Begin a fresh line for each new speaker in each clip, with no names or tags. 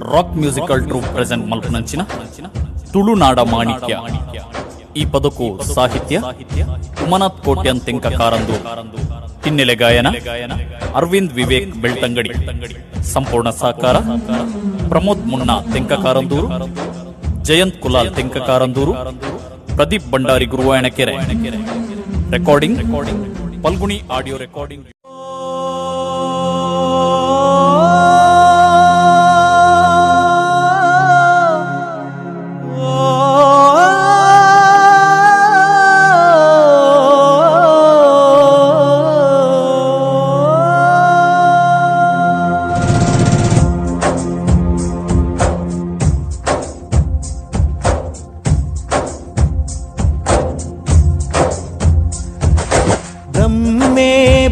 rock musical troupe present ಮಲ್ಪನಂಚಿನ ತುಳುನಾಡ ಮಾಣಿಕ್ಯ ಈ ಪದಕ್ಕೂ ಸಾಹಿತ್ಯ ಉಮನಾಥ್ ಕೋಟ್ಯನ್ ತೆಂಕ ಕಾರಂದು ಹಿನ್ನೆಲೆ ಗಾಯನ ಅರವಿಂದ್ ವಿವೇಕ್ ಬೆಳ್ತಂಗಡಿ ಸಂಪೂರ್ಣ ಸಹಕಾರ Pramod Munna Tenka Karandur Jayanth Kulal Tenka Karandur Pradeep Bhandari Guruvayanakere recording Phalguni audio recording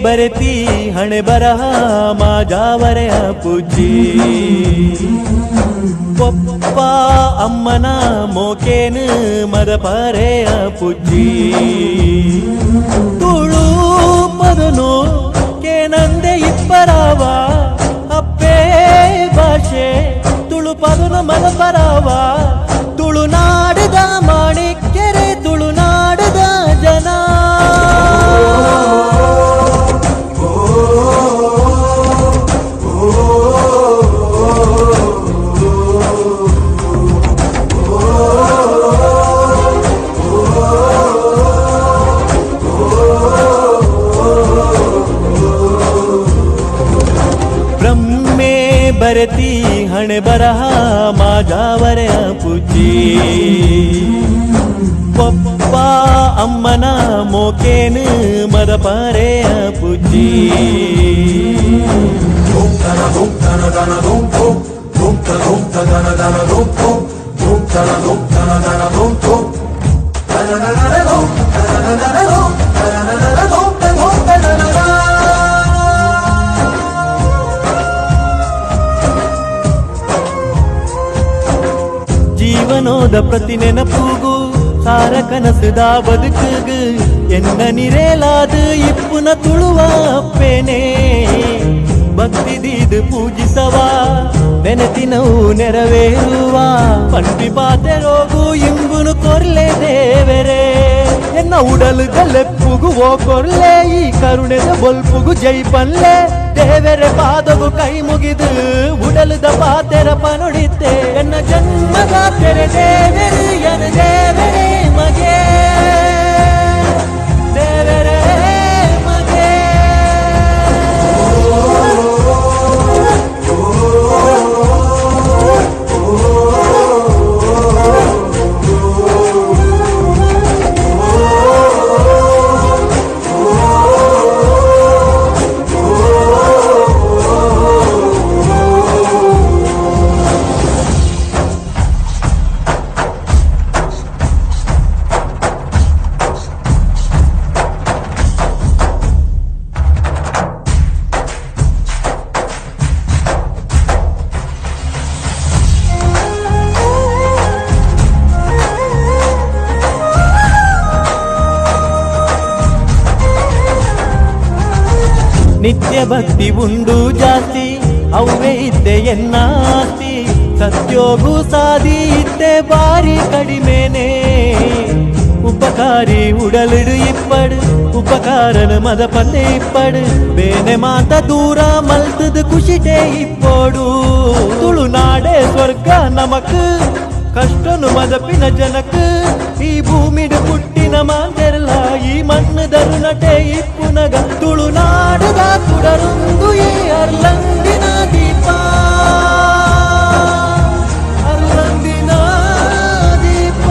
ಬರತಿ ಹಣೆ ಬರಹ ಮಾಜಾವರೆಯ ಪೂಜಿ ಪಪ್ಪ ಅಮ್ಮನ ಮೋಕೇನು ಮದ ಪರೆಯ ಪೂಜಿ ತುಳು ಪದನು ಕೇನಂದೆ ಇಪ್ಪರಾವ ಅಪ್ಪೇ ಭಾಷೆ ತುಳು ಪದನು ಮದ ಪರಾವ ತುಳುನಾಡದ ಮಾಣಿಕ್ಯರೆ ತುಳುನಾಡದ ಜನ ಬರತಿ ಹಣೆ ಬರಹ ಮಾಜಾವರೆಯ ಪೂಜಿ ಪಪ್ಪ ಅಮ್ಮನ ಮೋಕೇನು ಮದ ಪರೆಯ ಪೂಜಿ ಜೀವನೋದ ಪ್ರತಿ ನೆನಪೂಗು ಸಾರ ಕನಸುದ ಬದುಕುಗು ಎನ್ನ ನಿರೇಲಾದ ಇಪ್ಪುನ ತುಳುವ ಅಪ್ಪೇನೆ ಭಕ್ತಿದೀದು ಪೂಜಿಸವ ನೆನತಿನವು ನೆರವೇರುವ ಪಂಡಿ ಪಾತೆ ರೋಗು ಇಂಗುನು ಕೊರ್ಲೆ ದೇವರೇ ಎನ್ನ ಉಡಲುಗಲೆಪ್ಪುಗು ಓ ಕೊರ್ಲೆ ಈ ಕರುಣೆದ ಬೊಲ್ಪುಗು ಜೈ ಪಲ್ಲೆ ದೇವರ ಪಾದವು ಕೈ ಮುಗಿದು ಉಡಲುದ ಪಾತೆರ ಪನುಡಿತೆ ಎನ್ನ ಜನ್ಮದ ತೆರೆ ದೇವರು ಎನ ದೇವರೇ ಮಗೆ ದೇವರೇ ಮಗೆ ನಿತ್ಯ ಭಕ್ತಿ ಉಂಡು ಜಾಸ್ತಿ ಅವೇ ಇದ್ದೆ ಎನ್ನಾಸ್ತಿ ಸತ್ಯೋಗು ಸಾದಿ ಇದ್ದೆ ಬಾರಿ ಕಡಿಮೆನೆ ಉಪಕಾರಿ ಉಡಲಿಡು ಇಪ್ಪಡು ಉಪಕಾರನ ಮದ ಪಂದೆ ಇಪ್ಪಡು ಬೇನೆ ಮಾತ ದೂರ ಮಲ್ತದ ಖುಷಿಟೆ ಇಪ್ಪೋಡು ತುಳುನಾಡೆ ಸ್ವರ್ಗ ನಮಕ್ ಕಷ್ಟನು ಮದಪಿನ ಜನಕ್ ಈ ಭೂಮಿಡು ಪುಟ್ಟಿನ ಮಾತೆರಲ ಈ ಮಣ್ಣದರು ನಟೆ ಇಪ್ಪುನಗ ತುಳುನಾಡದ ಕುಡರುಂದು ಈ ಅರ್ಲಂದಿನ ದೀಪ ಅರ್ಲಂದಿನ ದೀಪ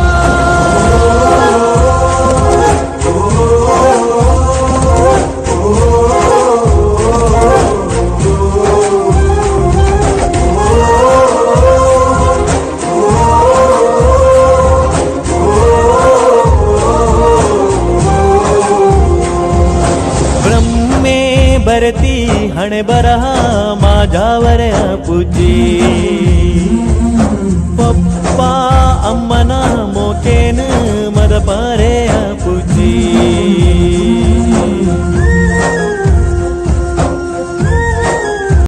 ಬರತಿ ಹಣೆ ಬರಹ ಮಾಜಾವರೆಯ ಪೂಜಿ ಪಪ್ಪ ಅಮ್ಮನ ಮೋಕೇನು ಮದ ಪರೆಯ ಪೂಜಿ